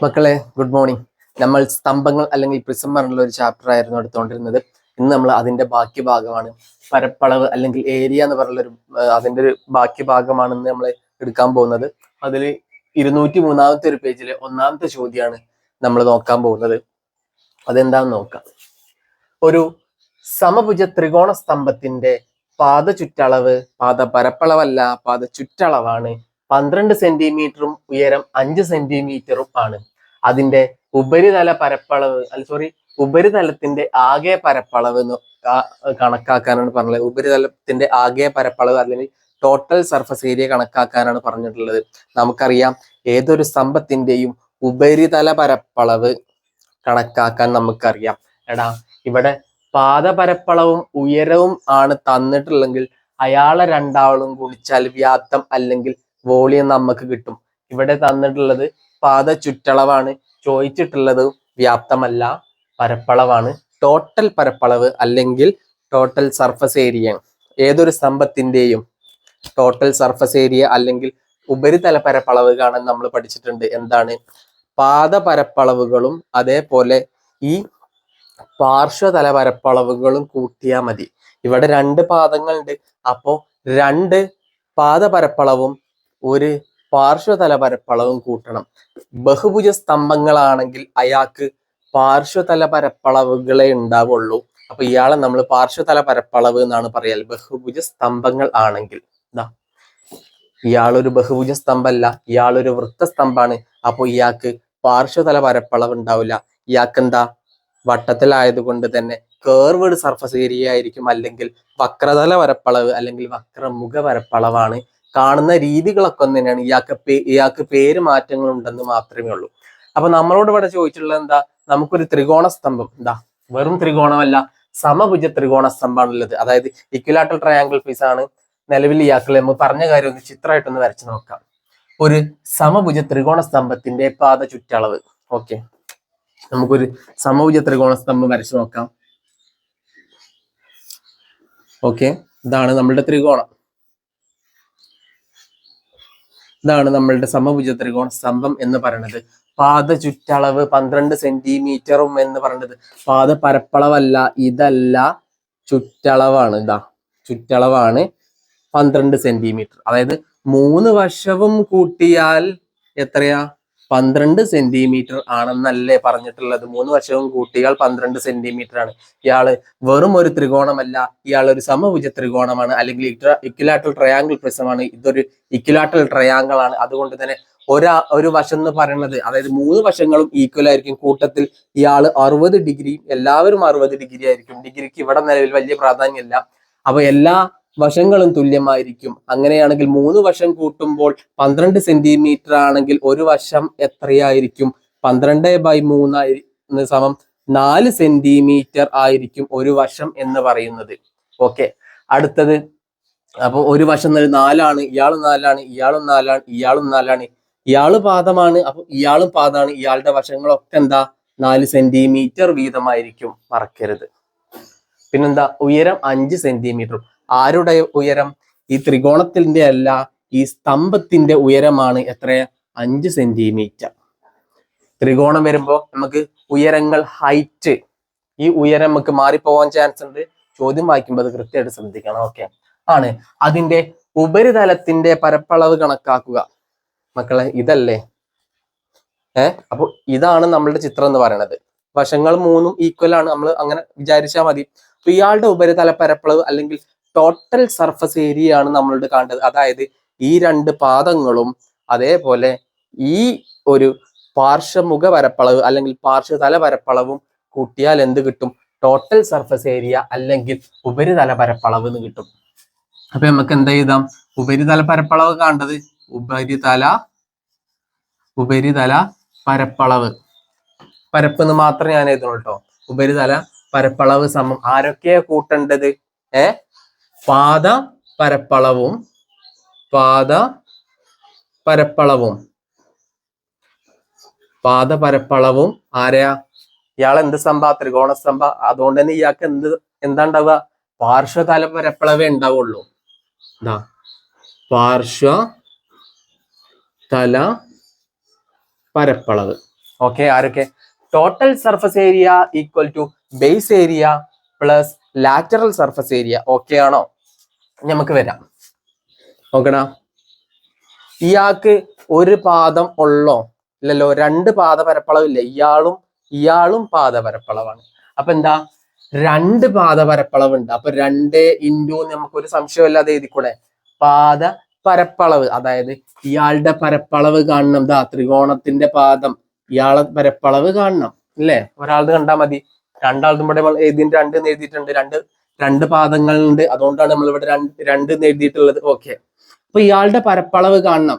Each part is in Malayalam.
മക്കളെ ഗുഡ് മോർണിംഗ്. നമ്മൾ സ്തംഭങ്ങൾ അല്ലെങ്കിൽ പ്രിസം പറഞ്ഞുള്ള ഒരു ചാപ്റ്റർ ആയിരുന്നു എടുത്തുകൊണ്ടിരുന്നത്. ഇന്ന് നമ്മൾ അതിന്റെ ബാക്കി ഭാഗമാണ്. പരപ്പളവ് അല്ലെങ്കിൽ ഏരിയ എന്ന് പറഞ്ഞുള്ളൊരു അതിന്റെ ഒരു ബാക്കി ഭാഗമാണെന്ന് നമ്മൾ എടുക്കാൻ പോകുന്നത്. അതിൽ 203-ാമത്തെ ഒരു പേജിലെ ഒന്നാമത്തെ ചോദ്യമാണ് നമ്മൾ നോക്കാൻ പോകുന്നത്. അതെന്താന്ന് നോക്കാം. ഒരു സമഭുജ ത്രികോണ സ്തംഭത്തിന്റെ പാദ ചുറ്റളവ്, പാദ പരപ്പളവല്ല, പാദ ചുറ്റളവാണ് 12 സെന്റിമീറ്ററും ഉയരം 5 സെന്റിമീറ്ററും ആണ്. അതിന്റെ ഉപരിതല പരപ്പളവ് ഉപരിതലത്തിന്റെ ആകെ പരപ്പളവ് കണക്കാക്കാനാണ് പറഞ്ഞത്. ഉപരിതലത്തിന്റെ ആകെ പരപ്പളവ് അല്ലെങ്കിൽ ടോട്ടൽ സർഫസ് ഏരിയ കണക്കാക്കാനാണ് പറഞ്ഞിട്ടുള്ളത്. നമുക്കറിയാം ഏതൊരു സ്തംഭത്തിന്റെയും ഉപരിതല പരപ്പളവ് കണക്കാക്കാൻ നമുക്കറിയാം. എടാ ഇവിടെ പാദപരപ്പളവും ഉയരവും ആണ് തന്നിട്ടുള്ളെങ്കിൽ അയാളെ രണ്ടാളും ഗുണിച്ചാൽ വ്യാപ്തം അല്ലെങ്കിൽ വോളിയം നമുക്ക് കിട്ടും. ഇവിടെ തന്നിട്ടുള്ളത് പാദ ചുറ്റളവാണ്, ചോദിച്ചിട്ടുള്ളത് വ്യാപ്തമല്ല പരപ്പളവാണ്. ടോട്ടൽ പരപ്പളവ് അല്ലെങ്കിൽ ടോട്ടൽ സർഫസ് ഏരിയ, ഏതൊരു സ്തംഭത്തിന്റെയും ടോട്ടൽ സർഫസ് ഏരിയ അല്ലെങ്കിൽ ഉപരിതല പരപ്പളവ് കാണാൻ നമ്മൾ പഠിച്ചിട്ടുണ്ട്. എന്താണ്? പാദപരപ്പളവുകളും അതേപോലെ ഈ പാർശ്വതല പരപ്പളവുകളും കൂട്ടിയാൽ മതി. ഇവിടെ 2 പാദങ്ങളുണ്ട്, അപ്പോ 2 പാദപരപ്പളവും ഒരു പാർശ്വതല പരപ്പളവും കൂട്ടണം. ബഹുഭുജ സ്തംഭങ്ങളാണെങ്കിൽ അയാൾക്ക് പാർശ്വതല പരപ്പളവുകളെ ഉണ്ടാവുള്ളൂ. അപ്പൊ ഇയാളെ നമ്മൾ പാർശ്വതല പരപ്പളവ് എന്നാണ് പറയാൽ. ബഹുഭുജ സ്തംഭങ്ങൾ ആണെങ്കിൽ ഇയാളൊരു ബഹുഭുജ സ്തംഭമല്ല, ഇയാളൊരു വൃത്തസ്തംഭാണ്. അപ്പൊ ഇയാൾക്ക് പാർശ്വതല പരപ്പളവ് ഉണ്ടാവില്ല. ഇയാൾക്ക് എന്താ? വട്ടത്തിലായതുകൊണ്ട് തന്നെ കേർവ്ഡ് സർഫസ് ഏരിയ ആയിരിക്കും, അല്ലെങ്കിൽ വക്രതല പരപ്പളവ് അല്ലെങ്കിൽ വക്രമുഖ പരപ്പളവാണ്. കാണുന്ന രീതികളൊക്കെ ഒന്ന് തന്നെയാണ്. ഇയാൾക്ക് പേര് മാറ്റങ്ങൾ ഉണ്ടെന്ന് മാത്രമേ ഉള്ളൂ. അപ്പൊ നമ്മളോട് ഇവിടെ ചോദിച്ചിട്ടുള്ളത് എന്താ? നമുക്കൊരു ത്രികോണ സ്തംഭം, എന്താ വെറും ത്രികോണമല്ല, സമഭുജ ത്രികോണ സ്തംഭമാണുള്ളത്. അതായത് ഇക്വിലാറ്ററൽ ട്രയാങ്കിൾ പീസ് ആണ് നിലവിൽ ഇയാൾക്ക്. നമ്മൾ പറഞ്ഞ കാര്യം ഒന്ന് ചിത്രമായിട്ടൊന്ന് വരച്ചു നോക്കാം. ഒരു സമഭുജ ത്രികോണ സ്തംഭത്തിന്റെ പാദ ചുറ്റളവ്. ഓക്കെ, നമുക്കൊരു സമഭുജ ത്രികോണ സ്തംഭം വരച്ചു നോക്കാം. ഓക്കെ, ഇതാണ് നമ്മളുടെ ത്രികോണം. ഇതാണ് നമ്മളുടെ സമഭുജ ത്രികോണ സ്തംഭം എന്ന് പറയുന്നത്. പാദ ചുറ്റളവ് 12 സെന്റിമീറ്ററും എന്ന് പറയുന്നത് പാദ പരപ്പളവല്ല, ഇതല്ല, ചുറ്റളവാണ്. ഇതാ ചുറ്റളവാണ് 12 സെന്റിമീറ്റർ. അതായത് 3 വശവും കൂട്ടിയാൽ എത്രയാ? 12 സെന്റിമീറ്റർ ആണെന്നല്ലേ പറഞ്ഞിട്ടുള്ളത്. 3 വശവും കൂട്ടിയാൽ 12 സെന്റിമീറ്റർ ആണ്. ഇയാള് വെറും ഒരു ത്രികോണമല്ല, ഇയാൾ ഒരു സമഭുജ ത്രികോണമാണ്, അല്ലെങ്കിൽ ഇക്വിലാറ്ററൽ ട്രയാങ്കിൾ പ്രിസമാണ്. ഇതൊരു ഇക്വിലാറ്ററൽ ട്രയാങ്കിൾ ആണ്. അതുകൊണ്ട് തന്നെ ഒരു വശം എന്ന് പറയുന്നത്, അതായത് 3 വശങ്ങളും ഈക്വൽ ആയിരിക്കും. കൂട്ടത്തിൽ ഇയാള് 60 ഡിഗ്രി, എല്ലാവരും 60 ഡിഗ്രി ആയിരിക്കും. ഡിഗ്രിക്ക് ഇവിടെ നിലവിൽ വലിയ പ്രാധാന്യമില്ല. അപ്പൊ എല്ലാ വശങ്ങളും തുല്യമായിരിക്കും. അങ്ങനെയാണെങ്കിൽ 3 വശം കൂട്ടുമ്പോൾ 12 സെന്റിമീറ്റർ ആണെങ്കിൽ ഒരു വശം എത്രയായിരിക്കും? 12/3 സമം 4 സെന്റിമീറ്റർ ആയിരിക്കും ഒരു വശം എന്ന് പറയുന്നത്. ഓക്കെ, അടുത്തത്. അപ്പൊ ഒരു വശം 4ആണ്, ഇയാളും 4ആണ്, ഇയാളും 4ആണ്, ഇയാളും 4ആണ്. ഇയാള് പാദമാണ്, അപ്പൊ ഇയാളും പാദമാണ്. ഇയാളുടെ വശങ്ങളൊക്കെ എന്താ? 4 സെന്റിമീറ്റർ വീതമായിരിക്കും, മറക്കരുത്. പിന്നെന്താ? ഉയരം 5 സെന്റിമീറ്റർ. ആരുടെ ഉയരം? ഈ ത്രികോണത്തിന്റെ അല്ല, ഈ സ്തംഭത്തിന്റെ ഉയരമാണ്. എത്ര? 5 സെന്റിമീറ്റർ. ത്രികോണം വരുമ്പോ നമുക്ക് ഉയരങ്ങൾ, ഹൈറ്റ്, ഈ ഉയരം നമുക്ക് മാറിപ്പോവാൻ ചാൻസ് ഉണ്ട്. ചോദ്യം വായിക്കുമ്പോൾ അത് കൃത്യമായിട്ട് ശ്രദ്ധിക്കണം. ഓക്കെ ആണ്. അതിന്റെ ഉപരിതലത്തിന്റെ പരപ്പളവ് കണക്കാക്കുക. മക്കളെ ഇതല്ലേ? അപ്പൊ ഇതാണ് നമ്മളുടെ ചിത്രം എന്ന് പറയുന്നത്. വശങ്ങൾ 3ഉം ഈക്വൽ ആണ്, നമ്മൾ അങ്ങനെ വിചാരിച്ചാൽ മതി. അപ്പൊ ഇയാളുടെ ഉപരിതല പരപ്പളവ് അല്ലെങ്കിൽ ടോട്ടൽ സർഫസ് ഏരിയ ആണ് നമ്മളുടെ കാണേണ്ടത്. അതായത് ഈ 2 പാദങ്ങളും അതേപോലെ ഈ ഒരു പാർശ്വമുഖ പരപ്പളവ് അല്ലെങ്കിൽ പാർശ്വതല പരപ്പളവും കൂട്ടിയാൽ എന്ത് കിട്ടും? ടോട്ടൽ സർഫസ് ഏരിയ അല്ലെങ്കിൽ ഉപരിതല പരപ്പളവ് എന്ന് കിട്ടും. അപ്പൊ നമുക്ക് എന്താ എഴുതാം? ഉപരിതല പരപ്പളവ് കാണേണ്ടത് ഉപരിതല പരപ്പളവ്, പരപ്പെന്ന് മാത്രമേ ഞാൻ എഴുതുള്ളൂ കേട്ടോ. ഉപരിതല പരപ്പളവ് സമം ആരൊക്കെയാ കൂട്ടേണ്ടത്? പാദ പരപ്പളവും ആരെയാ? ഇയാൾ എന്ത് സ്തംഭ? ത്രികോണ സ്തംഭ. അതുകൊണ്ട് തന്നെ ഇയാൾക്ക് എന്താ ഉണ്ടാവുക? പാർശ്വതല പരപ്പളവേ ഉണ്ടാവുള്ളൂ. പാർശ്വതല പരപ്പളവ്. ഓക്കെ, ആരൊക്കെ? Total surface area equal to base area plus lateral surface area. Okay ആണോ? നമുക്ക് വരാം. നോക്കടാ, ഇയാൾക്ക് ഒരു പാദം ഉള്ളോ? ഇല്ലല്ലോ. 2 പാദ പരപ്പളവില്ല. ഇയാളും പാദ പരപ്പളവാണ്. അപ്പൊ എന്താ, 2 പാദ പരപ്പളവുണ്ട്. അപ്പൊ 2 ഇൻറ്റു നമുക്ക് ഒരു സംശയമില്ലാതെ എഴുതിക്കൂടെ, പാദ പരപ്പളവ്. അതായത് ഇയാളുടെ പരപ്പളവ് കാണണം. ദാ ത്രികോണത്തിന്റെ പാദം, ഇയാളെ പരപ്പളവ് കാണണം അല്ലേ? ഒരാളത് കണ്ടാൽ മതി. രണ്ടാളതും ഇവിടെ ഇതിന്റെ 2 എന്ന് എഴുതിയിട്ടുണ്ട്. രണ്ട് പാദങ്ങളുണ്ട്. അതുകൊണ്ടാണ് നമ്മൾ ഇവിടെ 2 എന്ന് എഴുതിയിട്ടുള്ളത്. ഓക്കെ, അപ്പൊ ഇയാളുടെ പരപ്പളവ് കാണണം.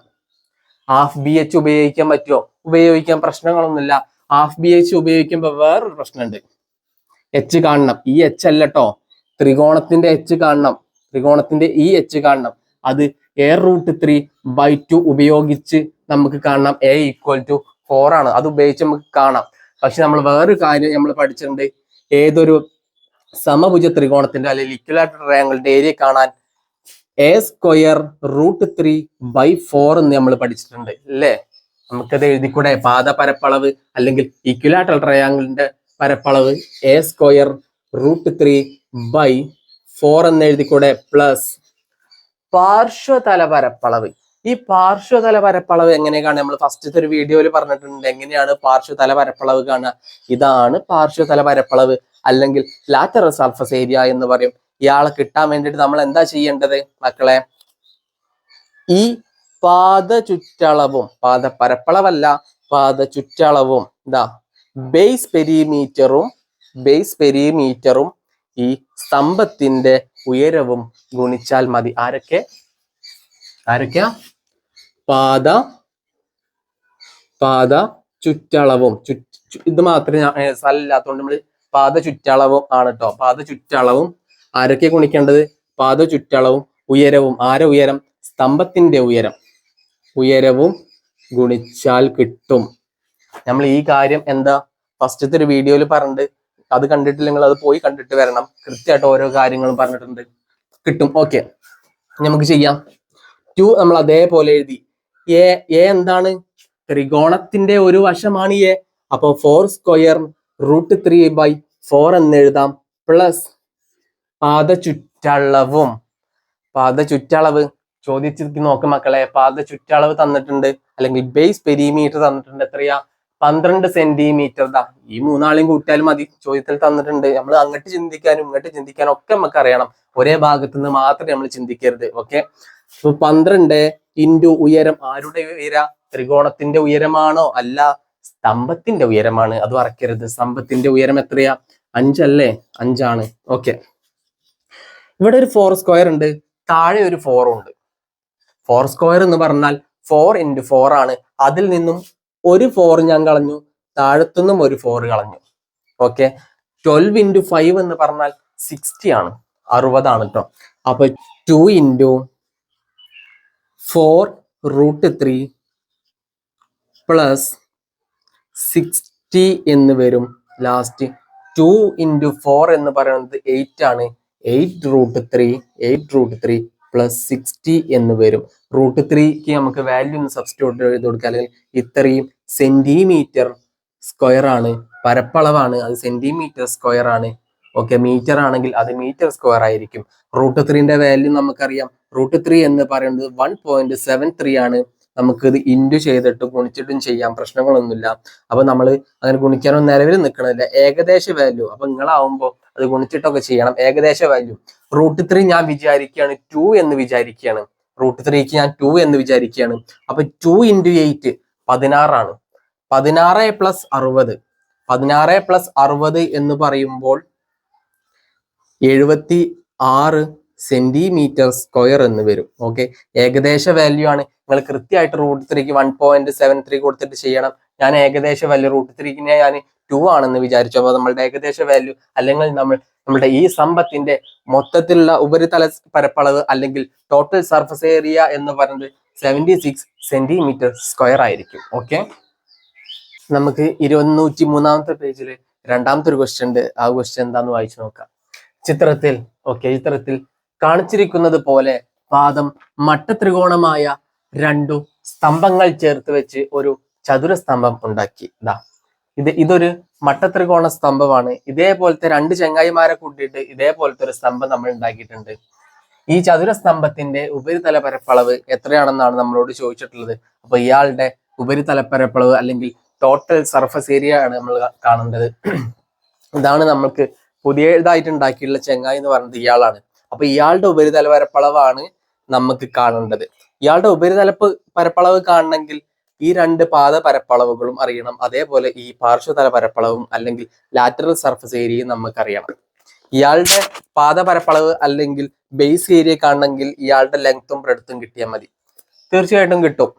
ഹാഫ് ബി എച്ച് ഉപയോഗിക്കാൻ പറ്റുമോ? ഉപയോഗിക്കാൻ, പ്രശ്നങ്ങളൊന്നുമില്ല. ഹാഫ് ബി എച്ച് ഉപയോഗിക്കുമ്പോൾ വേറൊരു പ്രശ്നമുണ്ട്. എച്ച് കാണണം. ഈ എച്ച് അല്ല കേട്ടോ, ത്രികോണത്തിന്റെ എച്ച് കാണണം. ത്രികോണത്തിന്റെ ഈ എച്ച് കാണണം. അത് a√3/2 ഉപയോഗിച്ച് നമുക്ക് കാണണം. a = 4 ആണ്. അത് ഉപയോഗിച്ച് നമുക്ക് കാണാം. പക്ഷെ നമ്മൾ വേറൊരു കാര്യം നമ്മൾ പഠിച്ചിട്ടുണ്ട്. ഏതൊരു സമഭുജ ത്രികോണത്തിന്റെ അല്ലെങ്കിൽ ഇക്വിലാറ്ററൽ ട്രയാങ്കിളിന്റെ ഏരിയ കാണാൻ a²√3/4 എന്ന് നമ്മൾ പഠിച്ചിട്ടുണ്ട് അല്ലേ? നമുക്കത് എഴുതിക്കൂടെ? പാദ പരപ്പളവ് അല്ലെങ്കിൽ ഇക്വിലാറ്ററൽ ട്രയാങ്കിളിന്റെ പരപ്പളവ് a²√3/4 എന്ന് എഴുതിക്കൂടെ? പ്ലസ് പാർശ്വതല പരപ്പളവ്. ഈ പാർശ്വതല പരപ്പളവ് എങ്ങനെ കാണുക? നമ്മൾ ഫസ്റ്റത്തെ ഒരു വീഡിയോയിൽ പറഞ്ഞിട്ടുണ്ട്. എങ്ങനെയാണ് പാർശ്വതല പരപ്പളവ് കാണുക? ഇതാണ് പാർശ്വതല പരപ്പളവ് അല്ലെങ്കിൽ ലാറ്ററൽ സർഫസ് ഏരിയ എന്ന് പറയും. ഇയാളെ കിട്ടാൻ വേണ്ടിയിട്ട് നമ്മൾ എന്താ ചെയ്യേണ്ടത് മക്കളെ? ഈ പാദ ചുറ്റളവും, പാദ പരപ്പളവല്ല, പാദ ചുറ്റളവും ഇതാ ബേസ് പെരിമീറ്ററും ഈ സ്തംഭത്തിന്റെ ഉയരവും ഗുണിച്ചാൽ മതി. ആരൊക്കെയാ? പാദ ചുറ്റളവും. ഇത് മാത്രമേ സ്ഥലമില്ലാത്തതുകൊണ്ട് നമ്മൾ പാദ ചുറ്റളവും ആണ് കേട്ടോ. പാദ ചുറ്റളവും ആരൊക്കെ ഗുണിക്കേണ്ടത്? പാദ ചുറ്റളവും ഉയരവും. ഉയരം? സ്തംഭത്തിന്റെ ഉയരവും ഗുണിച്ചാൽ കിട്ടും. നമ്മൾ ഈ കാര്യം എന്താ ഫസ്റ്റത്തെ ഒരു വീഡിയോയിൽ പറഞ്ഞിട്ട്, അത് കണ്ടിട്ടില്ലെങ്കിൽ അത് പോയി കണ്ടിട്ട് വരണം. കൃത്യമായിട്ട് ഓരോ കാര്യങ്ങളും പറഞ്ഞിട്ടുണ്ട്. കിട്ടും. ഓക്കെ, നമുക്ക് ചെയ്യാം. 2 നമ്മൾ അതേപോലെ എഴുതി. എ എന്താണ്? ത്രികോണത്തിന്റെ ഒരു വശമാണ് എ. അപ്പൊ 4² √3/4 എന്ന് എഴുതാം. പ്ലസ് പാദ ചുറ്റളവ് ചോദിച്ചിട്ട് നോക്ക് മക്കളെ. പാദ ചുറ്റളവ് തന്നിട്ടുണ്ട്, അല്ലെങ്കിൽ ബേസ് പെരിമീറ്റർ തന്നിട്ടുണ്ട്. എത്രയാ? 12 സെന്റിമീറ്റർ. ഈ 3 കൂട്ടിയാൽ മതി. ചോദ്യത്തിൽ തന്നിട്ടുണ്ട്. നമ്മൾ അങ്ങോട്ട് ചിന്തിക്കാനും ഇങ്ങോട്ട് ചിന്തിക്കാനും ഒക്കെ നമുക്ക് അറിയണം. ഒരേ ഭാഗത്ത് നിന്ന് മാത്രമേ നമ്മൾ ചിന്തിക്കരുത്. ഓക്കെ, 12 ഇൻറ്റു ഉയരം. ആരുടെ ഉയര? ത്രികോണത്തിന്റെ ഉയരമാണോ? അല്ല, സ്തംഭത്തിന്റെ ഉയരമാണ്. അത് മറക്കരുത്. സ്തംഭത്തിന്റെ ഉയരം എത്രയാ? 5 അല്ലേ? 5 ആണ്. ഓക്കെ, ഇവിടെ ഒരു 4² ഉണ്ട്, താഴെ ഒരു 4 ഉണ്ട്. 4² എന്ന് പറഞ്ഞാൽ 4 × 4 ആണ്. അതിൽ നിന്നും ഒരു 4 ഞാൻ കളഞ്ഞു, താഴത്തുനിന്നും ഒരു 4 കളഞ്ഞു. ഓക്കെ, 12 × 5 എന്ന് പറഞ്ഞാൽ 60 ആണ്, 60 ആണ് കേട്ടോ. അപ്പൊ 2 × 4√3 പ്ലസ് 60 എന്ന് വരും. ലാസ്റ്റ് 2 × 4 എന്ന് പറയുന്നത് 8 ആണ്. 8√3 പ്ലസ് 60 എന്ന് വരും. √3ക്ക് നമുക്ക് വാല്യൂ ഒന്ന് സബ്സ്റ്റിറ്റ്യൂട്ട് ചെയ്ത് കൊടുക്കുക. അല്ലെങ്കിൽ ഇത്രയും സെന്റിമീറ്റർ സ്ക്വയർ ആണ്, പരപ്പളവാണ്. അത് സെന്റിമീറ്റർ സ്ക്വയർ ആണ്. ഓക്കെ, മീറ്റർ ആണെങ്കിൽ അത് മീറ്റർ സ്ക്വയർ ആയിരിക്കും. √3ന്റെ വാല്യൂ നമുക്കറിയാം. √3 എന്ന് പറയുന്നത് 1.73 ആണ്. നമുക്കിത് ഇൻറ്റു ചെയ്തിട്ട് ഗുണിച്ചിട്ടും ചെയ്യാം, പ്രശ്നങ്ങളൊന്നുമില്ല. അപ്പൊ നമ്മൾ അങ്ങനെ ഗുണിക്കാനോ നിലവിൽ നിൽക്കണില്ല. ഏകദേശ വാല്യൂ. അപ്പൊ നിങ്ങളാവുമ്പോൾ അത് ഗുണിച്ചിട്ടൊക്കെ ചെയ്യണം. ഏകദേശ വാല്യൂ √3 ഞാൻ വിചാരിക്കുകയാണ് 2 എന്ന് വിചാരിക്കുകയാണ്. √3ക്ക് ഞാൻ 2 എന്ന് വിചാരിക്കുകയാണ്. അപ്പൊ 2 × 8 16 ആണ്. 16 + 60, 16 + 60 എന്ന് പറയുമ്പോൾ 76 സെന്റിമീറ്റർ സ്ക്വയർ എന്ന് വരും. ഓക്കെ, ഏകദേശ വാല്യൂ ആണ്. നിങ്ങൾ കൃത്യമായിട്ട് √3ക്ക് 1.73 കൊടുത്തിട്ട് ചെയ്യണം. ഞാൻ ഏകദേശ വാല്യൂ √3ക്ക് ഞാൻ 2 ആണെന്ന് വിചാരിച്ചു. അപ്പൊ നമ്മളുടെ ഏകദേശ വാല്യൂ, അല്ലെങ്കിൽ നമ്മുടെ ഈ സ്തംഭത്തിന്റെ മൊത്തത്തിലുള്ള ഉപരിതല പരപ്പളവ് അല്ലെങ്കിൽ ടോട്ടൽ സർഫസ് ഏരിയ എന്ന് പറയുന്നത് 76 സെന്റിമീറ്റർ സ്ക്വയർ ആയിരിക്കും. ഓക്കെ, നമുക്ക് 203-ാമത്തെ പേജിൽ രണ്ടാമത്തെ ഒരു ക്വസ്റ്റ്യൻ ഉണ്ട്. ആ ക്വസ്റ്റ്യൻ എന്താന്ന് വായിച്ചു നോക്കാം. ചിത്രത്തിൽ കാണിച്ചിരിക്കുന്നത് പോലെ പാദം മട്ടത്രികോണമായ 2 സ്തംഭങ്ങൾ ചേർത്ത് വെച്ച് ഒരു ചതുരസ്തംഭം ഉണ്ടാക്കി. ഇതൊരു മട്ടത്രികോണ സ്തംഭമാണ്. ഇതേപോലത്തെ രണ്ട് ചെങ്ങായിമാരെ കൂട്ടിയിട്ട് ഇതേപോലത്തെ ഒരു സ്തംഭം നമ്മൾ ഉണ്ടാക്കിയിട്ടുണ്ട്. ഈ ചതുര സ്തംഭത്തിന്റെ ഉപരിതല പരപ്പളവ് എത്രയാണെന്നാണ് നമ്മളോട് ചോദിച്ചിട്ടുള്ളത്. അപ്പൊ ഇയാളുടെ ഉപരിതല പരപ്പളവ് അല്ലെങ്കിൽ ടോട്ടൽ സർഫസ് ഏരിയ ആണ് നമ്മൾ കാണേണ്ടത്. ഇതാണ് നമ്മൾക്ക് പുതിയതായിട്ട് ഉണ്ടാക്കിയിട്ടുള്ള ചെങ്ങായി എന്ന് പറയുന്നത് ഇയാളാണ്. അപ്പൊ ഇയാളുടെ ഉപരിതല പരപ്പളവാണ് നമുക്ക് കാണേണ്ടത്. ഇയാളുടെ ഉപരിതല പരപ്പളവ് കാണണമെങ്കിൽ ഈ രണ്ട് പാദ പരപ്പളവുകളും അറിയണം. അതേപോലെ ഈ പാർശ്വതല പരപ്പളവും അല്ലെങ്കിൽ ലാറ്ററൽ സർഫസ് ഏരിയയും നമുക്കറിയണം. ഇയാളുടെ പാദ പരപ്പളവ് അല്ലെങ്കിൽ ബേസ് ഏരിയ കാണണമെങ്കിൽ ഇയാളുടെ ലെങ്ത്തും ബ്രെഡ്ത്തും കിട്ടിയാൽ മതി. തീർച്ചയായിട്ടും കിട്ടും.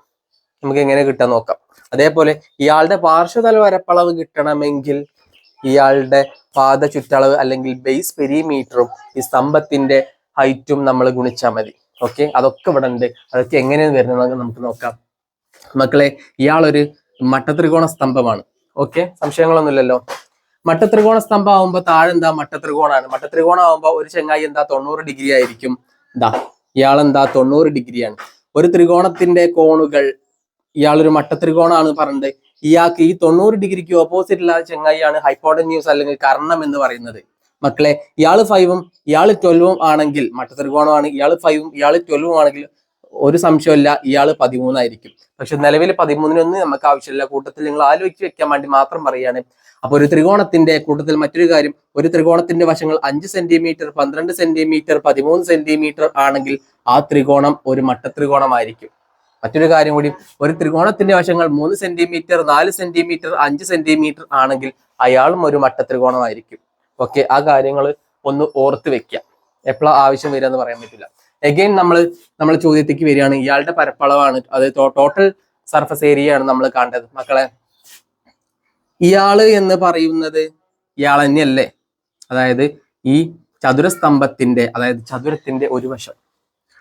നമുക്ക് എങ്ങനെ കിട്ടാൻ നോക്കാം. അതേപോലെ ഇയാളുടെ പാർശ്വതല പരപ്പളവ് കിട്ടണമെങ്കിൽ ഇയാളുടെ പാദ ചുറ്റളവ് അല്ലെങ്കിൽ ബേസ് പെരിമീറ്ററും ഈ സ്തംഭത്തിന്റെ ഹൈറ്റും നമ്മൾ ഗുണിച്ചാൽ മതി. ഓക്കെ, അതൊക്കെ ഇവിടെ ഉണ്ട്. അതൊക്കെ എങ്ങനെയാണ് വരുന്നത് നമുക്ക് നോക്കാം. മക്കളെ, ഇയാളൊരു മട്ടത്രികോണ സ്തംഭമാണ്. ഓക്കെ, സംശയങ്ങളൊന്നുമില്ലല്ലോ. മട്ടത്രികോണ സ്തംഭം ആവുമ്പോൾ താഴെ എന്താ മട്ടത്രികോണാണ്. മട്ടത്രികോണം ആവുമ്പോൾ ഒരു ചെങ്ങായി എന്താ 90 ഡിഗ്രി ആയിരിക്കും. ഇയാളെന്താ 90 ഡിഗ്രിയാണ്. ഒരു ത്രികോണത്തിന്റെ കോണുകൾ ഇയാളൊരു മട്ടത്രികോണാണ് പറഞ്ഞത്. ഇയാൾക്ക് ഈ 90 ഡിഗ്രിക്ക് ഓപ്പോസിറ്റ് ഉള്ള ചെങ്ങായിയാണ് ഹൈപ്പോട്ടന്യൂസ് അല്ലെങ്കിൽ കർണം എന്ന് പറയുന്നത്. മക്കളെ, ഇയാള് 5ഉം ഇയാള് 12ഉം ആണെങ്കിൽ മട്ടത്രികോണമാണ്. ഇയാള് 5ഉം ഇയാള് 12ഉം ആണെങ്കിൽ ഒരു സംശയമില്ല, ഇയാള് 13 ആയിരിക്കും. പക്ഷെ നിലവിൽ 13നൊന്നും നമുക്ക് ആവശ്യമില്ല. കൂട്ടത്തിൽ നിങ്ങൾ ആലോചിച്ച് വെക്കാൻ വേണ്ടി മാത്രം പറയാണ്. അപ്പൊ ഒരു ത്രികോണത്തിന്റെ കൂട്ടത്തിൽ മറ്റൊരു കാര്യം, ഒരു ത്രികോണത്തിന്റെ വശങ്ങൾ 5 സെന്റിമീറ്റർ, 12 സെന്റിമീറ്റർ, 13 സെന്റിമീറ്റർ ആണെങ്കിൽ ആ ത്രികോണം ഒരു മട്ടത്രികോണമായിരിക്കും. മറ്റൊരു കാര്യം കൂടി, ഒരു ത്രികോണത്തിന്റെ വശങ്ങൾ 3 സെന്റിമീറ്റർ, 4 സെന്റിമീറ്റർ, 5 സെന്റിമീറ്റർ ആണെങ്കിൽ അയാളും ഒരു മട്ടത്രികോണമായിരിക്കും. ഓക്കെ, ആ കാര്യങ്ങൾ ഒന്ന് ഓർത്ത് വെക്കുക. എപ്പോഴാ ആവശ്യം വരിക എന്ന് പറയാൻ പറ്റില്ല. എഗെയിൻ നമ്മൾ ചോദ്യത്തേക്ക് വരികയാണ്. ഇയാളുടെ പരപ്പളവാണ്, അത് ടോട്ടൽ സർഫസ് ഏരിയ ആണ് നമ്മൾ കണ്ടത്. മക്കളെ, ഇയാള് എന്ന് പറയുന്നത് ഇയാൾ തന്നെയല്ലേ? അതായത് ഈ ചതുരസ്തംഭത്തിന്റെ, അതായത് ചതുരത്തിന്റെ ഒരു വശം.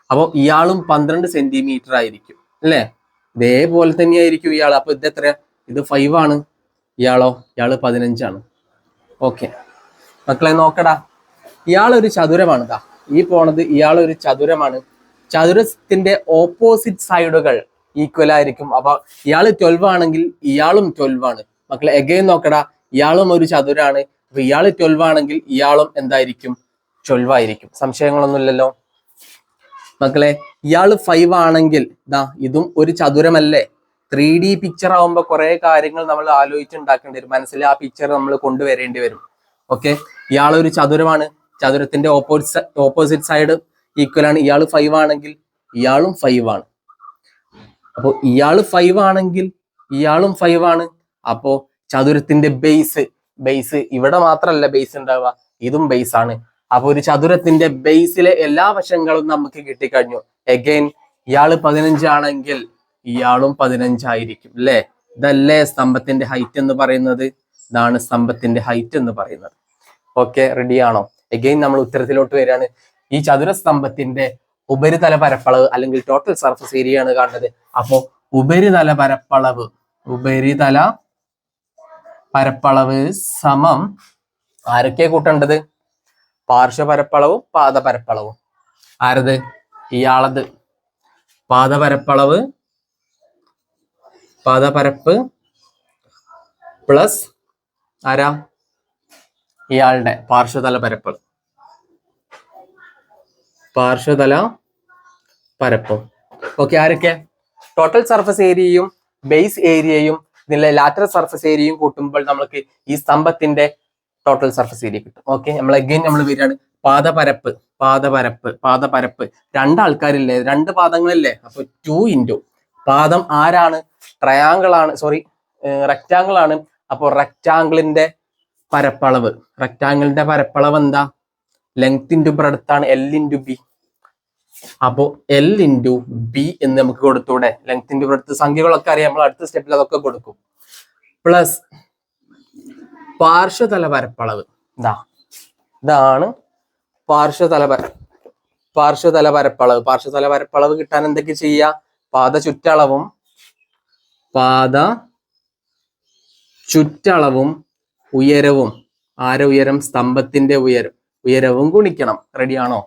അപ്പോൾ ഇയാളും 12 സെന്റിമീറ്റർ ആയിരിക്കും അല്ലേ? ഇതേപോലെ തന്നെയായിരിക്കും ഇയാൾ. അപ്പൊ ഇത് എത്ര? ഇത് 5 ആണ്. ഇയാളോ? ഇയാള് 15 ആണ്. ഓക്കെ മക്കളെ, നോക്കടാ, ഇയാളൊരു ചതുരമാണ്. ഈ പോണത് ഇയാളൊരു ചതുരമാണ്. ചതുരത്തിന്റെ ഓപ്പോസിറ്റ് സൈഡുകൾ ഈക്വൽ ആയിരിക്കും. അപ്പൊ ഇയാള് 12 ആണെങ്കിൽ ഇയാളും 12 ആണ്. മക്കളെ, എഗെയിൻ നോക്കടാ, ഇയാളും ഒരു ചതുരാണ്. അപ്പൊ ഇയാള് 12 ആണെങ്കിൽ ഇയാളും എന്തായിരിക്കും? 12 ആയിരിക്കും. സംശയങ്ങളൊന്നുമില്ലല്ലോ. മക്കളെ, ഇയാള് 5 ആണെങ്കിൽ ഇതും ഒരു ചതുരമല്ലേ? 3D പിക്ചർ ആവുമ്പോൾ കുറെ കാര്യങ്ങൾ നമ്മൾ ആലോചിച്ചുണ്ടാക്കേണ്ടി വരും. മനസ്സിൽ ആ പിക്ചർ നമ്മൾ കൊണ്ടുവരേണ്ടി വരും. ഓക്കെ, ഇയാളൊരു ചതുരമാണ്. ചതുരത്തിന്റെ ഓപ്പോസിറ്റ് സൈഡ് ഈക്വൽ ആണ്. ഇയാള് 5 ആണെങ്കിൽ ഇയാളും 5 ആണ്. അപ്പോ ഇയാള് 5 ആണെങ്കിൽ ഇയാളും 5 ആണ്. അപ്പോ ചതുരത്തിന്റെ ബേസ് ഇവിടെ മാത്രമല്ല ബേസ് ഉണ്ടാവുക, ഇതും ബേസ് ആണ്. അപ്പൊ ഒരു ചതുരത്തിന്റെ ബേസിലെ എല്ലാ വശങ്ങളും നമുക്ക് കിട്ടിക്കഴിഞ്ഞു. എഗെയിൻ ഇയാള് 15 ആണെങ്കിൽ ഇയാളും 15 ആയിരിക്കും അല്ലേ? ഇതല്ലേ സ്തംഭത്തിന്റെ ഹൈറ്റ് എന്ന് പറയുന്നത്? ഇതാണ് സ്തംഭത്തിന്റെ ഹൈറ്റ് എന്ന് പറയുന്നത്. ഓക്കെ, റെഡി ആണോ? എഗെയിൻ നമ്മൾ ഉത്തരത്തിലോട്ട് വരികയാണ്. ഈ ചതുരസ്തംഭത്തിന്റെ ഉപരിതല പരപ്പളവ് അല്ലെങ്കിൽ ടോട്ടൽ സർഫസ് ഏരിയ ആണ് കാണുന്നത്. അപ്പോ ഉപരിതല പരപ്പളവ് സമം ആരൊക്കെ കൂട്ടേണ്ടത്? പാർശ്വപരപ്പളവും പാദപരപ്പളവും. ആരത്? ഇയാളത്. പാദപരപ്പ് പ്ലസ് ആരാ? ഇയാളുടെ പാർശ്വതല പരപ്പും. ഓക്കെ, ആരൊക്കെ? ടോട്ടൽ സർഫസ് ഏരിയയും ബേസ് ഏരിയയും ഇതിലെ ലാറ്ററൽ സർഫസ് ഏരിയയും കൂട്ടുമ്പോൾ നമുക്ക് ഈ സ്തംഭത്തിന്റെ ടോട്ടൽ സർഫസ് ഏരിയ കിട്ടും. ഓക്കെ, നമ്മൾ വരികയാണ്. പാദപരപ്പ് രണ്ടാൾക്കാരില്ലേ? 2 പാദങ്ങളില്ലേ? അപ്പൊ 2 ഇൻറ്റു പാദം ആരാണ്? ട്രയാങ്കിൾ ആണ്, സോറി റെക്റ്റാങ്കിൾ ആണ്. അപ്പൊ റെക്റ്റാങ്കിളിന്റെ പരപ്പളവ് എന്താ? ലെങ്ത് ഇൻറ്റു ബ്രെഡ്ത്ത് ആണ്, L ഇൻറ്റു ബി. അപ്പോ L ഇൻറ്റു ബി എന്ന് നമുക്ക് കൊടുത്തൂടെ? ലെങ്ത് ഇൻറ്റു ബ്രെഡ്ത്ത് സംഖ്യകളൊക്കെ അറിയാം, നമ്മൾ അടുത്ത സ്റ്റെപ്പിൽ അതൊക്കെ കൊടുക്കും. പ്ലസ് പാർശ്വതല പരപ്പളവ്. ഇതാണ് പാർശ്വതല പരപ്പളവ് കിട്ടാൻ എന്തൊക്കെ ചെയ്യുക? പാദ ചുറ്റളവും ഉയരവും. ഉയരം? സ്തംഭത്തിന്റെ ഉയരവും ഗുണിക്കണം. റെഡി ആണോ?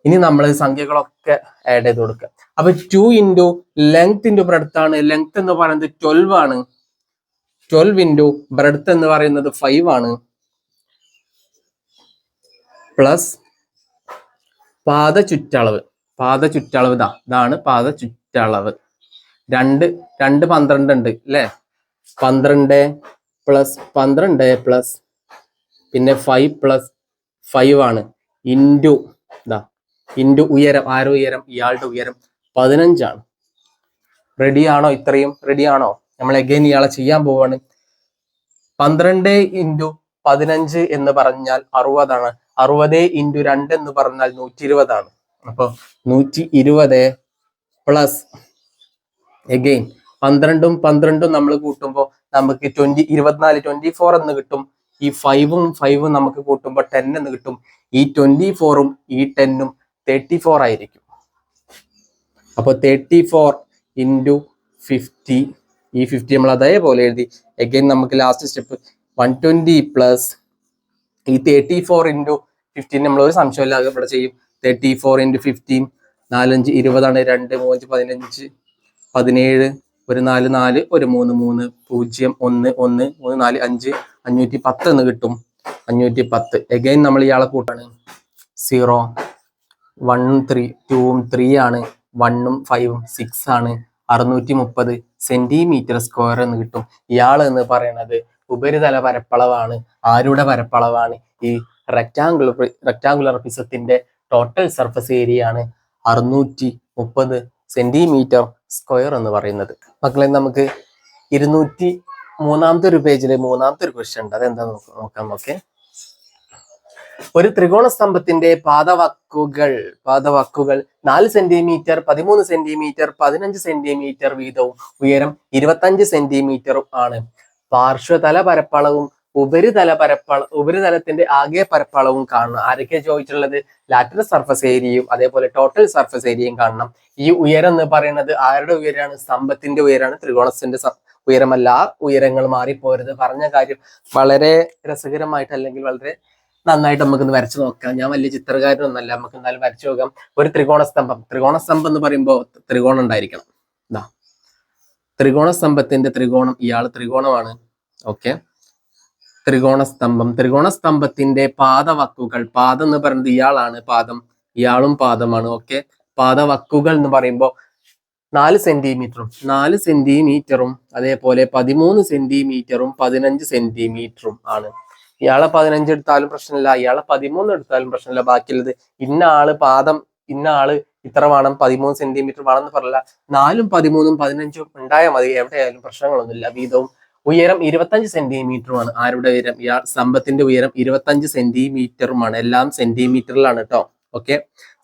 ഇനി നമ്മൾ സംഖ്യകളൊക്കെ ആഡ് ചെയ്ത് കൊടുക്കുക. അപ്പൊ 2 ഇൻറ്റു ലെങ്ത് ഇൻറ്റു ബ്രെഡ്ത്ത് ആണ്. ലെങ്ത് എന്ന് പറയുന്നത് 12 ആണ്. 12 ഇൻറ്റു ബ്രെഡ്ത്ത് എന്ന് പറയുന്നത് 5 ആണ്, പ്ലസ് പാദ ചുറ്റളവ്. പാദ ചുറ്റളവ് ഇതാണ് പാദ ചുറ്റളവ്. രണ്ട് 12 ഉണ്ട് അല്ലേ? 12 പ്ലസ് 12 പ്ലസ് പിന്നെ 5 പ്ലസ് 5 ആണ്, ഇൻറ്റു ഇൻറ്റു ഉയരം. ആരോ ഉയരം? ഇയാളുടെ ഉയരം 15 ആണ്. റെഡിയാണോ? ഇത്രയും റെഡിയാണോ? നമ്മൾ എഗൈൻ ഇയാളെ ചെയ്യാൻ പോവാണ്. 12 ഇൻറ്റു 15 എന്ന് പറഞ്ഞാൽ 60 ആണ്. 60 ഇൻറ്റു 2 എന്ന് പറഞ്ഞാൽ 120 ആണ്. അപ്പൊ 120 പ്ലസ് എഗെയിൻ 12ഉം 12ഉം നമ്മൾ കൂട്ടുമ്പോൾ നമുക്ക് 24 എന്ന് കിട്ടും. ഈ 5ഉം 5ഉം നമുക്ക് കൂട്ടുമ്പോൾ 10 എന്ന് കിട്ടും. ഈ 24ഉം ഈ 10ഉം 34 ആയിരിക്കും. അപ്പൊ 34 ഇൻറ്റു 50, ഈ 50 നമ്മൾ അതേപോലെ എഴുതി. എഗെയിൻ നമുക്ക് ലാസ്റ്റ് സ്റ്റെപ്പ് 120 പ്ലസ് ഈ 34 ഇൻറ്റു 15 നമ്മൾ ഒരു സംശയമില്ലാതെ ഇവിടെ ചെയ്യും. 34 ഇൻറ്റു 15, 4 5 20 ആണ്. 2 3 15, 17, 1 4 4, 1 3 3, 0 1 1 3 4 5, 510 എന്ന് കിട്ടും. 510. എഗെയിൻ നമ്മൾ ഇയാളെ കൂട്ടാണ്. 0 1 3 2 3 ആണ്, 1ഉം 5ഉം 6 ആണ്. 630 സെന്റിമീറ്റർ സ്ക്വയർ എന്ന് കിട്ടും. ഇയാൾ എന്ന് പറയുന്നത് ഉപരിതല പരപ്പളവാണ്. ആരുടെ പരപ്പളവാണ്? ഈ റെക്ടാങ്കുലർ പ്രിസത്തിന്റെ ടോട്ടൽ സർഫസ് ഏരിയ ആണ് 630 സെന്റിമീറ്റർ സ്ക്വയർ എന്ന് പറയുന്നത്. മക്കളെ, നമുക്ക് 203-ാമത്തെ ഒരു പേജില് 3-ാമത്തെ ഒരു ക്വസ്റ്റ്യൻ ഉണ്ട്. അതെന്താ നോക്കാം. ഓക്കെ, ഒരു ത്രികോണ സ്തംഭത്തിന്റെ പാദവക്കുകൾ 4 സെന്റിമീറ്റർ, 13 സെന്റിമീറ്റർ, 15 സെന്റിമീറ്റർ വീതവും ഉയരം 25 സെന്റിമീറ്ററും ആണ്. പാർശ്വതല പരപ്പളവും ഉപരിതലത്തിന്റെ ആകെ പരപ്പളവും കാണണം. ആരൊക്കെ ചോദിച്ചിട്ടുള്ളത്? ലാറ്ററൽ സർഫസ് ഏരിയയും അതേപോലെ ടോട്ടൽ സർഫസ് ഏരിയയും കാണണം. ഈ ഉയരം എന്ന് പറയുന്നത് ആരുടെ ഉയരമാണ്? സ്തംഭത്തിന്റെ ഉയരമാണ്, ത്രികോണത്തിന്റെ ഉയരമല്ല. ആ ഉയരങ്ങൾ മാറിപ്പോരുത്. പറഞ്ഞ കാര്യം വളരെ രസകരമായിട്ട് അല്ലെങ്കിൽ വളരെ നന്നായിട്ട് നമുക്കൊന്ന് വരച്ചു നോക്കാം. ഞാൻ വലിയ ചിത്രകാരനൊന്നല്ല, നമുക്ക് എന്നാലും വരച്ചു നോക്കാം. ഒരു ത്രികോണ സ്തംഭം എന്ന് പറയുമ്പോൾ ത്രികോണം ഉണ്ടായിരിക്കണം. ത്രികോണ സ്തംഭത്തിന്റെ ത്രികോണം, ഇയാൾ ത്രികോണമാണ്. ഓക്കെ, ത്രികോണ സ്തംഭത്തിന്റെ പാദവക്കുകൾ, പാദം എന്ന് പറയുന്നത് ഇയാളാണ്, പാദം, ഇയാളും പാദമാണ്. ഓക്കെ, പാദവക്കുകൾ എന്ന് പറയുമ്പോൾ 4 സെന്റിമീറ്ററും അതേപോലെ 13 സെന്റിമീറ്ററും 15 സെന്റിമീറ്ററും ആണ്. ഇയാളെ 15 എടുത്താലും പ്രശ്നമില്ല, ഇയാളെ 13 എടുത്താലും പ്രശ്നമില്ല. ബാക്കിയുള്ളത് ഇന്ന ആള് പാദം, ഇന്ന ആള് ഇത്ര വേണം, 13 സെന്റിമീറ്റർ വേണമെന്ന് പറഞ്ഞില്ല. 4ഉം 13ഉം 15ഉം ഉണ്ടായാൽ മതി, എവിടെയായാലും പ്രശ്നങ്ങളൊന്നുമില്ല. വീതവും ഉയരം 25 സെന്റിമീറ്ററുമാണ്. ആരുടെ ഉയരം? ഇയാൾ സ്തംഭത്തിന്റെ ഉയരം 25 സെന്റിമീറ്ററുമാണ്. എല്ലാം സെന്റിമീറ്ററിലാണ് കേട്ടോ. ഓക്കെ,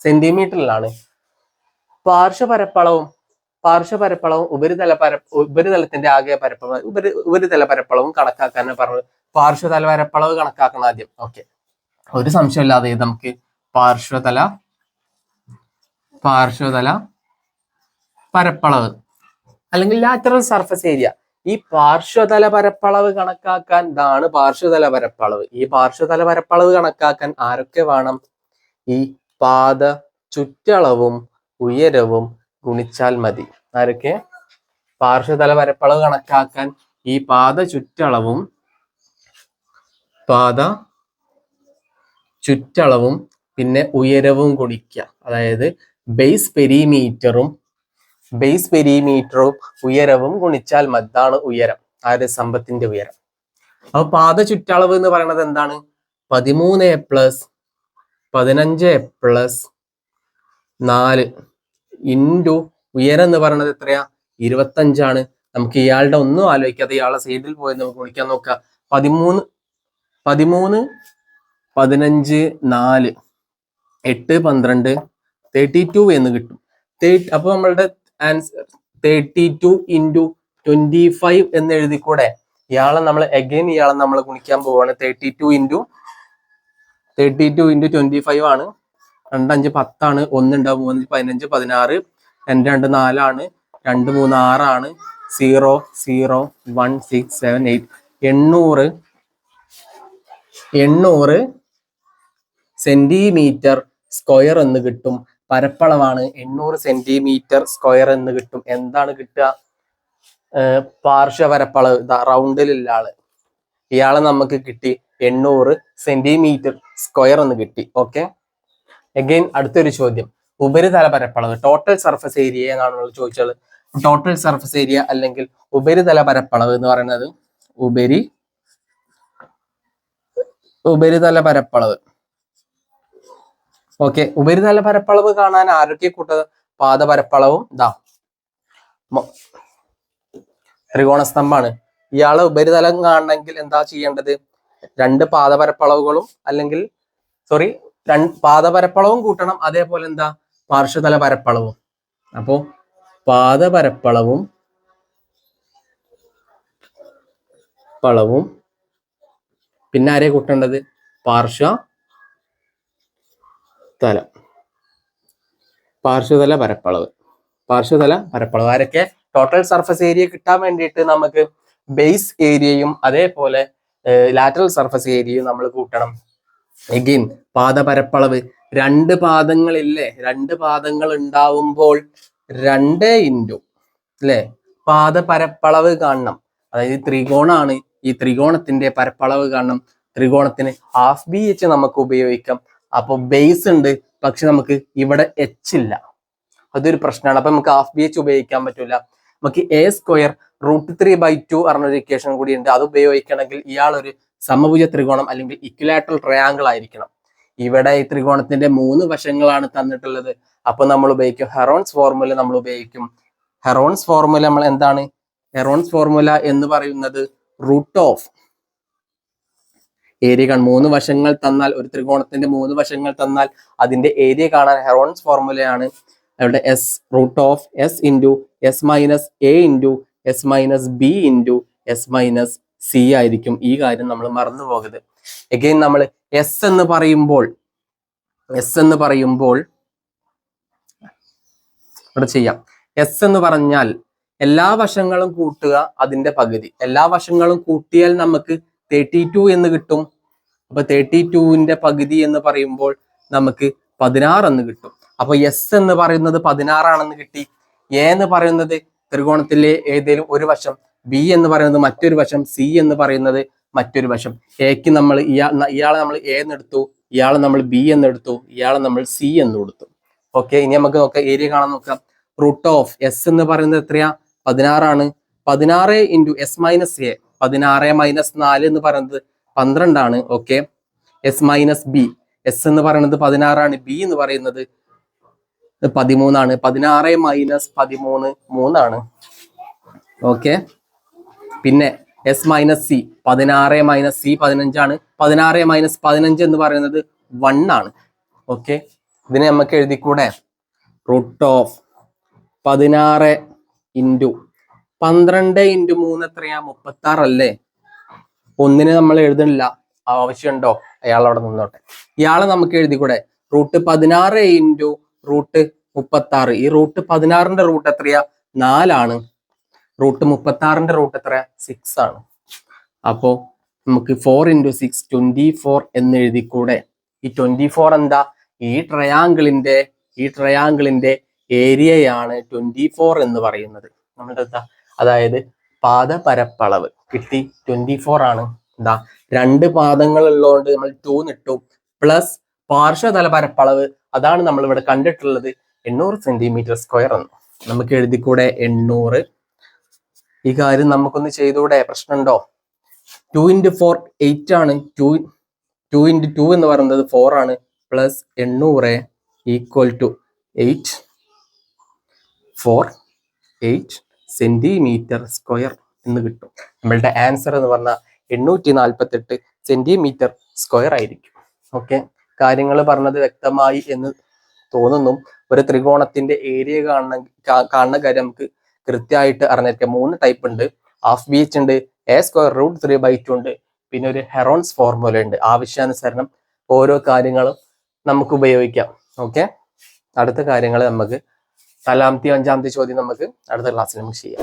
സെന്റിമീറ്ററിലാണ്. പാർശ്വപരപ്പളവും ഉപരിതലത്തിന്റെ ആകെ പരപ്പളവ്, ഉപരിതല പരപ്പളവും കണക്കാക്കാനാണ് പറഞ്ഞത്. പാർശ്വതല പരപ്പളവ് കണക്കാക്കണം ആദ്യം. ഓക്കെ, ഒരു സംശയമില്ലാതെ നമുക്ക് പാർശ്വതല പരപ്പളവ് അല്ലെങ്കിൽ ലാറ്ററൽ സർഫസ് ഏരിയ. ഈ പാർശ്വതല പരപ്പളവ് കണക്കാക്കാൻ ഇതാണ് പാർശ്വതല പരപ്പളവ്. ഈ പാർശ്വതല പരപ്പളവ് കണക്കാക്കാൻ ആരൊക്കെ വേണം? ഈ പാദ ചുറ്റളവും ഉയരവും ഗുണിച്ചാൽ മതി. ആരൊക്കെ? പാർശ്വതല പരപ്പളവ് കണക്കാക്കാൻ ഈ പാദ ചുറ്റളവും പിന്നെ ഉയരവും ഗുണിക്കുക. അതായത് ബേസ് പെരിമീറ്ററും ഉയരവും ഗുണിച്ചാൽ മതി. ഇതാണ് ഉയരം, ആരുടെ? സ്തംഭത്തിന്റെ ഉയരം. അപ്പൊ പാദ ചുറ്റളവ് എന്ന് പറയുന്നത് എന്താണ്? 13 പ്ലസ് 15 പ്ലസ് 4 ഇൻറ്റു ഉയരം എന്ന് പറയുന്നത് എത്രയാ? 25 ആണ്. നമുക്ക് ഇയാളുടെ ഒന്നും ആലോചിക്കാതെ ഇയാളെ സൈഡിൽ പോയി നമുക്ക് ഗുണിക്കാൻ നോക്കാം. 13 15 4 8 12 32 എന്ന് കിട്ടും. അപ്പൊ നമ്മളുടെ ആൻസർ 32 ഇൻറ്റു 25 എന്ന് എഴുതിക്കൂടെ? ഇയാളെ നമ്മൾ ഗുണിക്കാൻ പോവാണ്. 32 ഇൻറ്റു 25 ആണ്. 2 5 10 ആണ്. 1 ഉണ്ടാവും, 3 15 16, 2 2 4 ആണ്, 2 3 6 ആണ്. 0 0 1 6 7 8 800 സെന്റിമീറ്റർ സ്ക്വയർ എന്ന് കിട്ടും. പരപ്പളവാണ് 800 സെന്റിമീറ്റർ സ്ക്വയർ എന്ന് കിട്ടും. എന്താണ് കിട്ടുക? പാർശ്വപരപ്പളവ് റൗണ്ടിലുള്ള ആള്, ഇയാളെ നമുക്ക് കിട്ടി 800 സെന്റിമീറ്റർ സ്ക്വയർ എന്ന് കിട്ടി. ഓക്കെ, അഗൈൻ അടുത്തൊരു ചോദ്യം, ഉപരിതല പരപ്പളവ് ടോട്ടൽ സർഫസ് ഏരിയ എന്നാണ് ചോദിച്ചത്. ടോട്ടൽ സർഫസ് ഏരിയ അല്ലെങ്കിൽ ഉപരിതല പരപ്പളവ് എന്ന് പറയുന്നത് ഉപരിതല പരപ്പളവ്. ഓക്കെ, ഉപരിതല പരപ്പളവ് കാണാൻ ആരൊക്കെ കൂട്ടത്? പാദപരപ്പളവും ത്രികോണസ്തംഭാണ്. ഇയാളെ ഉപരിതലം കാണണമെങ്കിൽ എന്താ ചെയ്യേണ്ടത്? 2 പാദപരപ്പളവുകളും അല്ലെങ്കിൽ പാദപരപ്പളവും കൂട്ടണം, അതേപോലെ എന്താ പാർശ്വതല പരപ്പളവും. അപ്പോ പാദപരപ്പളവും പിന്നെ ആരെ കൂട്ടേണ്ടത്? പാർശ്വതല പരപ്പളവ്. ആരൊക്കെ? ടോട്ടൽ സർഫസ് ഏരിയ കിട്ടാൻ വേണ്ടിയിട്ട് നമുക്ക് ബേസ് ഏരിയയും അതേപോലെ ലാറ്ററൽ സർഫസ് ഏരിയയും നമ്മൾ കൂട്ടണം. എഗെയിൻ പാദപരപ്പളവ് 2 പാദങ്ങളില്ലേ? 2 പാദങ്ങൾ ഉണ്ടാവുമ്പോൾ 2 ഇൻറ്റു അല്ലെ പാദപരപ്പളവ് കാണണം. അതായത് ത്രികോണാണ്, ഈ ത്രികോണത്തിന്റെ പരപ്പളവ് കാണണം. ത്രികോണത്തിന് ഹാഫ് ബി എച്ച് നമുക്ക് ഉപയോഗിക്കാം. അപ്പൊ ബേസ് ഉണ്ട്, പക്ഷെ നമുക്ക് ഇവിടെ എച്ച് ഇല്ല, അതൊരു പ്രശ്നമാണ്. അപ്പൊ നമുക്ക് ഹാഫ് ബി എച്ച് ഉപയോഗിക്കാൻ പറ്റൂല. നമുക്ക് A²√3/2 പറഞ്ഞൊരു ഇക്വേഷൻ കൂടി ഉണ്ട്. അത് ഉപയോഗിക്കണമെങ്കിൽ ഇയാൾ ഒരു സമഭുജ ത്രികോണം അല്ലെങ്കിൽ ഇക്വിലാറ്ററൽ ട്രയാങ്കിൾ ആയിരിക്കണം. ഇവിടെ ഈ ത്രികോണത്തിന്റെ 3 വശങ്ങളാണ് തന്നിട്ടുള്ളത്. അപ്പൊ നമ്മൾ ഉപയോഗിക്കും ഹെറോൺസ് ഫോർമുല. ഹെറോൺസ് ഫോർമുല നമ്മൾ എന്താണ്? ഹെറോൺസ് ഫോർമുല എന്ന് പറയുന്നത് റൂട്ട് ഓഫ് ഏരിയ 3 വശങ്ങൾ തന്നാൽ, ഒരു ത്രികോണത്തിന്റെ 3 വശങ്ങൾ തന്നാൽ അതിന്റെ ഏരിയ കാണാൻ ഹെറോൺസ് ഫോർമുലയാണ്. അവിടെ S√S into S minus A into S minus B into S minus C ആയിരിക്കും. ഈ കാര്യം നമ്മൾ മറന്നു പോകരുത്. എഗെയിൻ നമ്മൾ S എന്ന് പറയുമ്പോൾ ഇവിടെ ചെയ്യാം. S എന്ന് പറഞ്ഞാൽ എല്ലാ വശങ്ങളും കൂട്ടുക, അതിന്റെ പകുതി. എല്ലാ വശങ്ങളും കൂട്ടിയാൽ നമുക്ക് 32 എന്ന് കിട്ടും. അപ്പൊ 32ന്റെ പകുതി എന്ന് പറയുമ്പോൾ നമുക്ക് 16 എന്ന് കിട്ടും. അപ്പൊ S എന്ന് പറയുന്നത് 16 ആണെന്ന് കിട്ടി. A എന്ന് പറയുന്നത് ത്രികോണത്തിലെ ഏതെങ്കിലും ഒരു വശം, B എന്ന് പറയുന്നത് മറ്റൊരു വശം, C എന്ന് പറയുന്നത് മറ്റൊരു വശം. എക്ക് നമ്മൾ ഇയാളെ നമ്മൾ A എന്നെടുത്തു, ഇയാളെ നമ്മൾ B എന്നെടുത്തു, ഇയാളെ നമ്മൾ C എന്ന് കൊടുത്തു. ഓക്കെ, ഇനി നമുക്ക് നോക്കാം, ഏരിയ കാണാൻ നോക്കാം. റൂട്ട് ഓഫ് S എന്ന് പറയുന്നത് എത്രയാ? 16 ആണ്. 16 into S minus A, 16 minus 4 എന്ന് പറയുന്നത് 12 ആണ്. Okay, S minus B, S എന്ന് പറയുന്നത് 16 ആണ്, B എന്ന് പറയുന്നത് 13 ആണ്. 16 മൈനസ് 13 3 ആണ്. ഓക്കെ, പിന്നെ S minus C, 16 minus C 15 ആണ്. 16 മൈനസ് 15 എന്ന് പറയുന്നത് 1 ആണ്. ഓക്കെ, ഇതിനെ നമുക്ക് എഴുതിക്കൂടെ? റൂട്ട് ഓഫ് 16 ഇൻറ്റു 12 ഇൻറ്റു 3 എത്രയാ? 36 അല്ലേ? ഒന്നിനെ നമ്മൾ എഴുതണില്ല, ആവശ്യമുണ്ടോ? അയാൾ അവിടെ നിന്നോട്ടെ. ഇയാളെ നമുക്ക് എഴുതിക്കൂടെ? Root 16 into root 36. ഈ റൂട്ട് 16ന്റെ റൂട്ട് എത്രയാ? 4 ആണ്. റൂട്ട് 36ന്റെ റൂട്ട് എത്രയാ? 6 ആണ്. അപ്പോ നമുക്ക് 4 ഇൻറ്റു 6 24 എന്ന് എഴുതിക്കൂടെ? ഈ 24 എന്താ? ഈ ട്രയാങ്കിളിന്റെ ഏരിയയാണ് 24 എന്ന് പറയുന്നത്. നമ്മുടെ എന്താ? അതായത് പാദപരപ്പളവ് കിട്ടി 24 ആണ്. എന്താ? 2 പാദങ്ങൾ ഉള്ളതുകൊണ്ട് നമ്മൾ 2 നിട്ടു, പ്ലസ് പാർശ്വതല പരപ്പളവ് അതാണ് നമ്മൾ ഇവിടെ കണ്ടിട്ടുള്ളത് 800 സെന്റിമീറ്റർ സ്ക്വയർ എന്ന് നമുക്ക് എഴുതിക്കൂടെ? 800. ഈ കാര്യം നമുക്കൊന്ന് ചെയ്തുകൂടെ? പ്രശ്നമുണ്ടോ? 2 ഇൻറ്റു 4 8 ആണ്. 2 ഇൻറ്റു 2 എന്ന് പറയുന്നത് 4 ആണ്. Plus 800 equal to 8 centimetre square എന്ന് കിട്ടും. നമ്മളുടെ ആൻസർ എന്ന് പറഞ്ഞാൽ 848 സെന്റിമീറ്റർ സ്ക്വയർ ആയിരിക്കും. ഓക്കെ, കാര്യങ്ങൾ പറഞ്ഞത് വ്യക്തമായി എന്ന് തോന്നുന്നു. ഒരു ത്രികോണത്തിന്റെ ഏരിയ കാണുന്ന കാര്യം നമുക്ക് കൃത്യമായിട്ട് അറിഞ്ഞിരിക്കാം. 3 ടൈപ്പ് ഉണ്ട്. ഹാഫ് ബി എച്ച് ഉണ്ട്, A²√3/2 ഉണ്ട്, പിന്നെ ഒരു ഹെറോൺസ് ഫോർമുല ഉണ്ട്. ആവശ്യാനുസരണം ഓരോ കാര്യങ്ങളും നമുക്ക് ഉപയോഗിക്കാം. ഓക്കെ, അടുത്ത കാര്യങ്ങൾ നമുക്ക് 4ാമത്തെ 5ാമത്തെ ചോദ്യം നമുക്ക് അടുത്ത ക്ലാസ്സിൽ നമുക്ക് ചെയ്യാം.